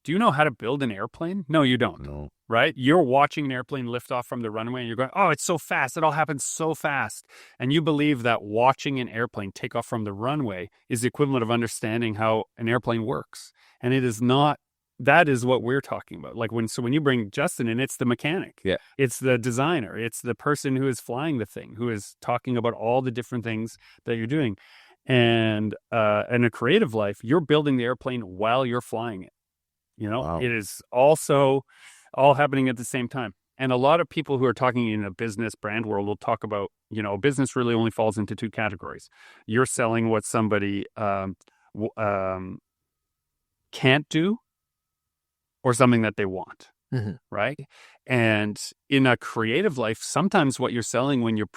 Do you know how to build an airplane? No, you don't. No. Right? You're watching an airplane lift off from the runway and you're going, oh, it's so fast. It all happens so fast. And you believe that watching an airplane take off from the runway is the equivalent of understanding how an airplane works. And it is not that is what we're talking about. Like when you bring Justin in, it's the mechanic. Yeah. It's the designer. It's the person who is flying the thing, who is talking about all the different things that you're doing. And in a creative life, you're building the airplane while you're flying it. Wow. It is also all happening at the same time. And a lot of people who are talking in a business brand world will talk about, business really only falls into two categories. You're selling what somebody can't do, or something that they want, right? And in a creative life, sometimes what you're selling when you're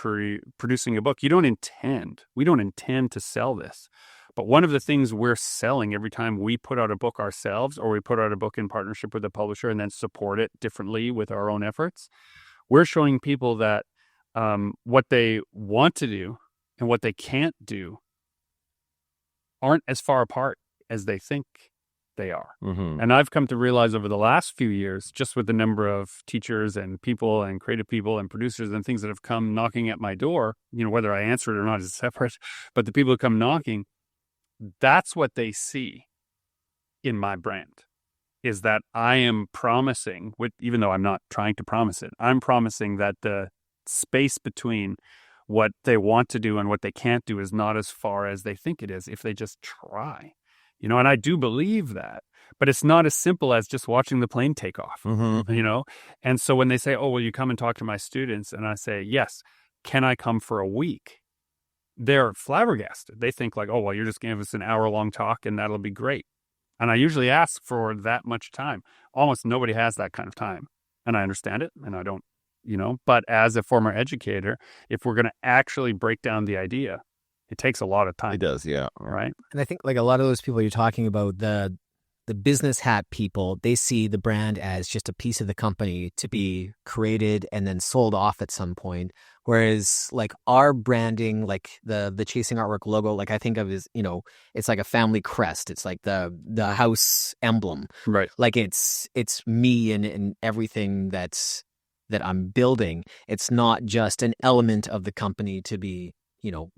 producing a book, we don't intend to sell this. But one of the things we're selling every time we put out a book ourselves, or we put out a book in partnership with a publisher and then support it differently with our own efforts, we're showing people that what they want to do and what they can't do aren't as far apart as they think they are. And I've come to realize over the last few years, just with the number of teachers and people and creative people and producers and things that have come knocking at my door, whether I answer it or not is separate, but the people who come knocking, that's what they see in my brand, is that I am promising, even though I'm not trying to promise it, I'm promising that the space between what they want to do and what they can't do is not as far as they think it is if they just try. And I do believe that, but it's not as simple as just watching the plane take off, And so when they say, oh, will you come and talk to my students? And I say, yes, can I come for a week? They're flabbergasted. They think like, oh, well, you're just going to give us an hour-long talk and that'll be great. And I usually ask for that much time. Almost nobody has that kind of time. And I understand it, and I don't, but as a former educator, if we're going to actually break down the idea, it takes a lot of time. It does, yeah. Right. And I think like a lot of those people you're talking about, the business hat people, they see the brand as just a piece of the company to be created and then sold off at some point. Whereas like our branding, like the Chasing Artwork logo, like I think of as, it's like a family crest. It's like the house emblem. Right. Like it's me and everything that I'm building. It's not just an element of the company to be,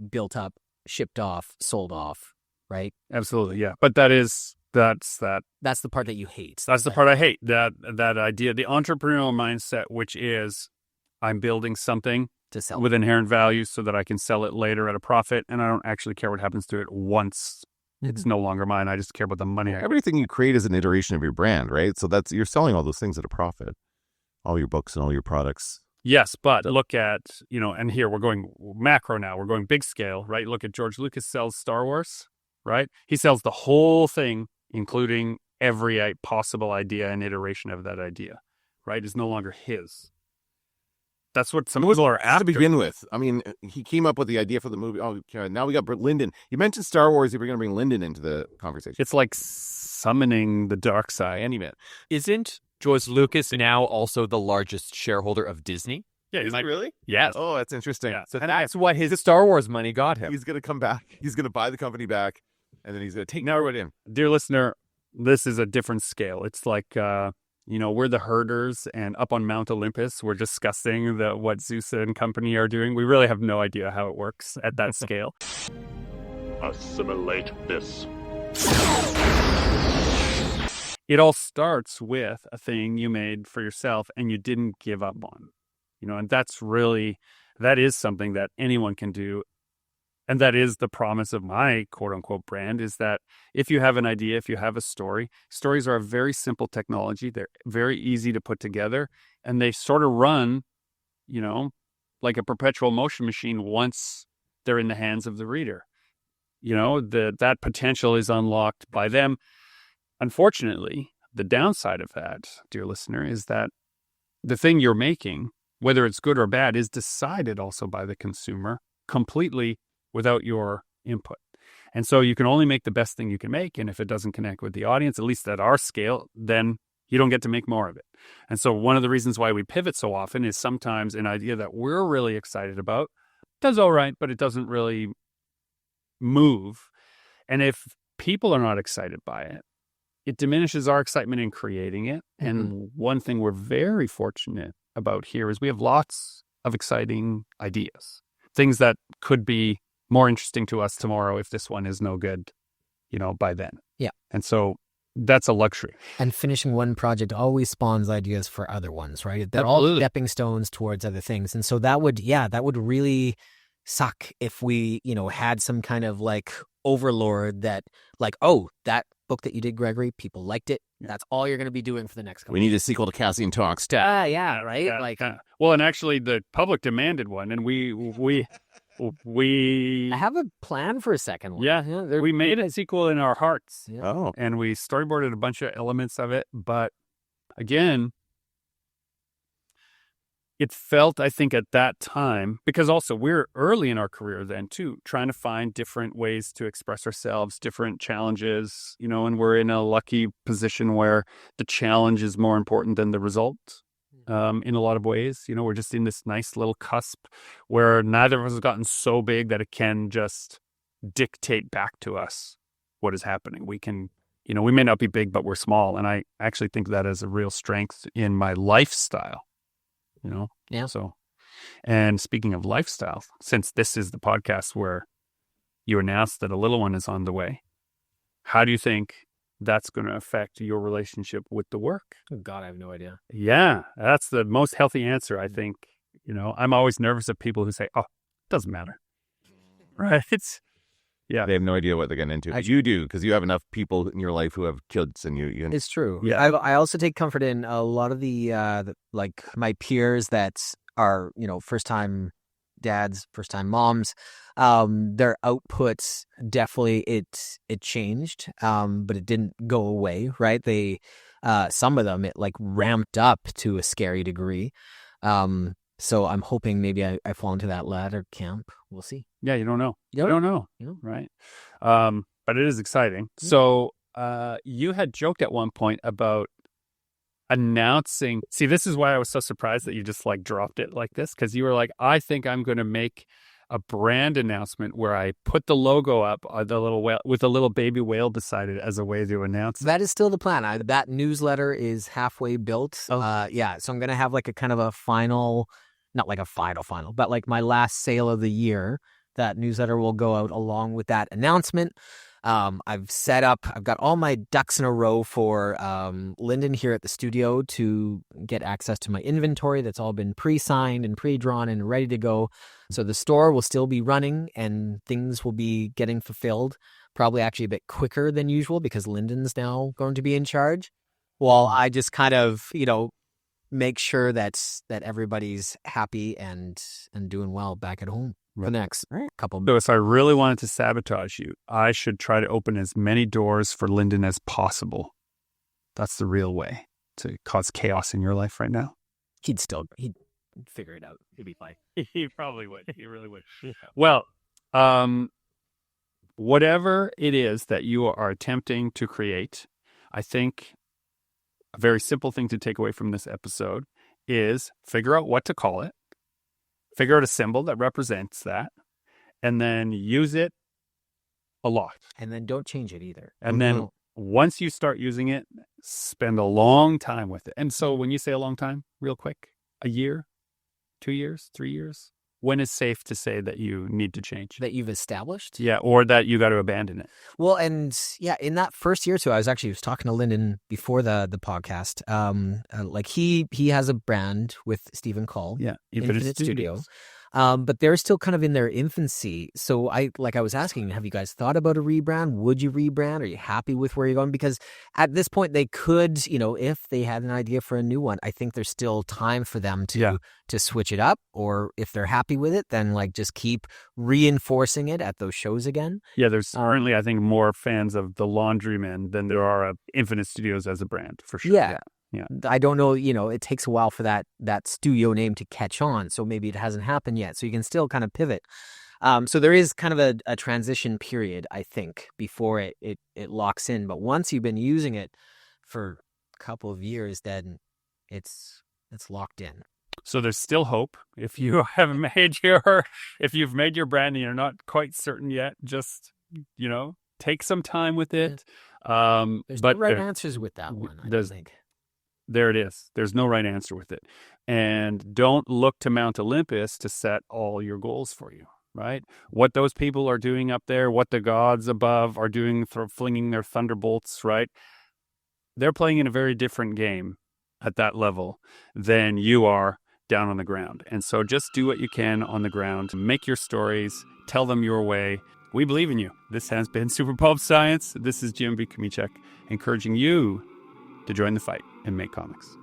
built up, shipped off, sold off, right? Absolutely, yeah. But that's the part that you hate. That's the part I hate. That idea, the entrepreneurial mindset, which is I'm building something to sell with inherent value so that I can sell it later at a profit, and I don't actually care what happens to it once it's no longer mine. I just care about the money. Everything you create is an iteration of your brand, right? So you're selling all those things at a profit, all your books and all your products. Yes, but look at, and here we're going macro now. We're going big scale, right? Look at George Lucas sells Star Wars, right? He sells the whole thing, including every possible idea and iteration of that idea, right? Is no longer his. That's what some people are after. To begin with, I mean, he came up with the idea for the movie. Oh, now we got Lyndon. You mentioned Star Wars. You were going to bring Lyndon into the conversation. It's like summoning the dark side. Anyway, Isn't George Lucas now also the largest shareholder of Disney? Yeah, is he really? Yes. Oh, that's interesting. Yeah. So that's what his Star Wars money got him. He's going to come back. He's going to buy the company back, and then he's going to take everyone in. Dear listener, this is a different scale. It's like, we're the herders, and up on Mount Olympus, we're discussing what Zeus and company are doing. We really have no idea how it works at that scale. Assimilate this. It all starts with a thing you made for yourself and you didn't give up on, and that is something that anyone can do. And that is the promise of my quote unquote brand, is that if you have an idea, if you have a story, stories are a very simple technology. They're very easy to put together, and they sort of run, like a perpetual motion machine once they're in the hands of the reader. That potential is unlocked by them. Unfortunately, the downside of that, dear listener, is that the thing you're making, whether it's good or bad, is decided also by the consumer completely without your input. And so you can only make the best thing you can make. And if it doesn't connect with the audience, at least at our scale, then you don't get to make more of it. And so one of the reasons why we pivot so often is sometimes an idea that we're really excited about does all right, but it doesn't really move. And if people are not excited by it, it diminishes our excitement in creating it. And one thing we're very fortunate about here is we have lots of exciting ideas, things that could be more interesting to us tomorrow if this one is no good, by then. Yeah. And so that's a luxury. And finishing one project always spawns ideas for other ones, right? They're all Absolutely. stepping stones towards other things. And so that would really suck if we, had some kind of like overlord that like, oh, that book that you did, Gregory, people liked it. That's all you're going to be doing for the next couple We need a sequel to Cassian Talks. yeah, right? Yeah, like, well, and actually the public demanded one, and we I have a plan for a second one. we made a sequel in our hearts. Yeah. Oh. And we storyboarded a bunch of elements of it. But again, it felt, I think, at that time, because also we're early in our career then too, trying to find different ways to express ourselves, different challenges, and we're in a lucky position where the challenge is more important than the result. In a lot of ways, we're just in this nice little cusp where neither of us has gotten so big that it can just dictate back to us what is happening. We can, we may not be big, but we're small. And I actually think that is a real strength in my lifestyle, Yeah. So, and speaking of lifestyle, since this is the podcast where you announced that a little one is on the way, how do you think that's going to affect your relationship with the work? Oh God, I have no idea. Yeah, that's the most healthy answer, I think. I'm always nervous of people who say, oh, it doesn't matter. Right? Yeah. They have no idea what they're getting into. You do, because you have enough people in your life who have kids, and you It's true. Yeah. I also take comfort in a lot of the like my peers that are, first time dads, first time moms. Their outputs definitely it changed, but it didn't go away, right? They some of them it like ramped up to a scary degree. So I'm hoping maybe I fall into that latter camp. We'll see. Yeah, you don't know. You You don't know. Yeah. Right. But it is exciting. So you had joked at one point about announcing. See, this is why I was so surprised that you just like dropped it like this, because you were like, I think I'm going to make a brand announcement where I put the logo up, the little whale with a little baby whale beside it as a way to announce. That is still the plan. That newsletter is halfway built. Oh. Yeah. So I'm going to have like a kind of a final, not like a final, but like my last sale of the year. That newsletter will go out along with that announcement. I've got all my ducks in a row for Lyndon here at the studio to get access to my inventory that's all been pre-signed and pre-drawn and ready to go. So the store will still be running and things will be getting fulfilled, probably actually a bit quicker than usual because Lyndon's now going to be in charge. While I just kind of, make sure that everybody's happy and doing well back at home. For the next couple So if I really wanted to sabotage you, I should try to open as many doors for Lyndon as possible. That's the real way to cause chaos in your life right now. he'd figure it out. He'd be fine. He probably would. He really would. Well, whatever it is that you are attempting to create, I think a very simple thing to take away from this episode is figure out what to call it. Figure out a symbol that represents that, and then use it a lot. And then don't change it either. And then once you start using it, spend a long time with it. And so when you say a long time, real quick, a year, 2 years, 3 years, when is safe to say that you need to change? That you've established? Yeah, or that you got to abandon it. Well, and yeah, in that first year or two, I was talking to Lyndon before the podcast. Like he has a brand with Stephen Call. Yeah, Infinite Studio. But they're still kind of in their infancy. So I was asking, have you guys thought about a rebrand? Would you rebrand? Are you happy with where you're going? Because at this point they could, if they had an idea for a new one, I think there's still time for them to switch it up. Or if they're happy with it, then like just keep reinforcing it at those shows again. Yeah, there's currently, I think, more fans of the Laundrymen than there are of Infinite Studios as a brand, for sure. Yeah. Yeah. I don't know, it takes a while for that studio name to catch on. So maybe it hasn't happened yet. So you can still kind of pivot. So there is kind of a transition period, I think, before it locks in. But once you've been using it for a couple of years, then it's locked in. So there's still hope. If you have if you've made your brand and you're not quite certain yet, just, take some time with it. There's no right answers with that one, I think. There it is. There's no right answer with it. And don't look to Mount Olympus to set all your goals for you, right? What those people are doing up there, what the gods above are doing, flinging their thunderbolts, right? They're playing in a very different game at that level than you are down on the ground. And so just do what you can on the ground. Make your stories. Tell them your way. We believe in you. This has been Super Pulp Science. This is Jim B. Kamichek, encouraging you to join the fight and make comics.